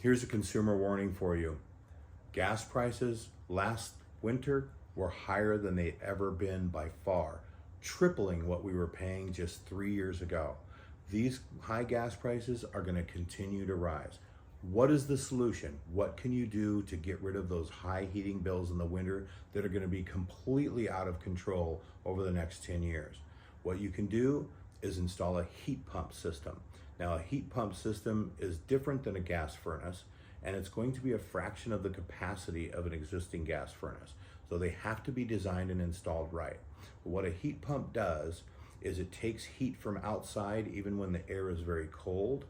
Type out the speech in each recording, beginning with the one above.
Here's a consumer warning for you. Gas prices last winter were higher than they'd ever been by far, tripling what we were paying just 3 years ago. These high gas prices are going to continue to rise. What is the solution? What can you do to get rid of those high heating bills in the winter that are going to be completely out of control over the next 10 years? What you can do is install a heat pump system. Now, a heat pump system is different than a gas furnace, and it's going to be a fraction of the capacity of an existing gas furnace. So they have to be designed and installed right. What a heat pump does is it takes heat from outside, even when the air is very cold,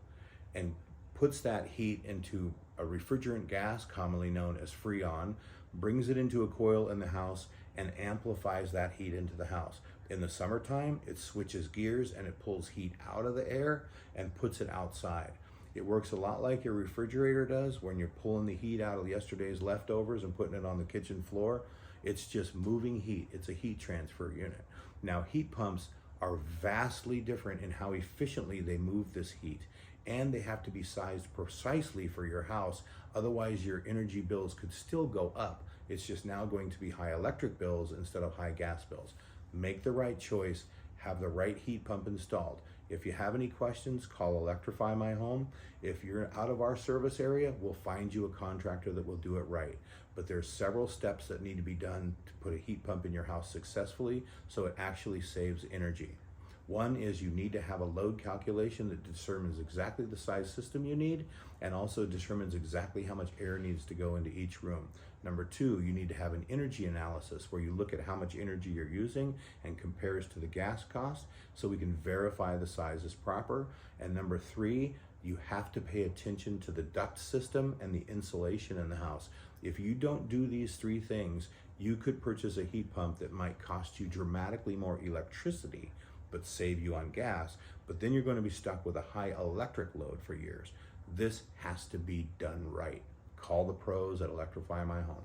and puts that heat into a refrigerant gas, commonly known as Freon, brings it into a coil in the house, and amplifies that heat into the house. In the summertime, it switches gears and it pulls heat out of the air and puts it outside. It works a lot like your refrigerator does when you're pulling the heat out of yesterday's leftovers and putting it on the kitchen floor. It's just moving heat. It's a heat transfer unit. Now, heat pumps are vastly different in how efficiently they move this heat, and they have to be sized precisely for your house. Otherwise, your energy bills could still go up. It's just now going to be high electric bills instead of high gas bills. Make the right choice, have the right heat pump installed. If you have any questions, call Electrify My Home. If you're out of our service area, we'll find you a contractor that will do it right. But there's several steps that need to be done to put a heat pump in your house successfully so it actually saves energy. One is you need to have a load calculation that determines exactly the size system you need and also determines exactly how much air needs to go into each room. Number two, you need to have an energy analysis where you look at how much energy you're using and compares to the gas cost so we can verify the size is proper. And number three, you have to pay attention to the duct system and the insulation in the house. If you don't do these three things, you could purchase a heat pump that might cost you dramatically more electricity but save you on gas, but then you're going to be stuck with a high electric load for years. This has to be done right. Call the pros at Electrify My Home.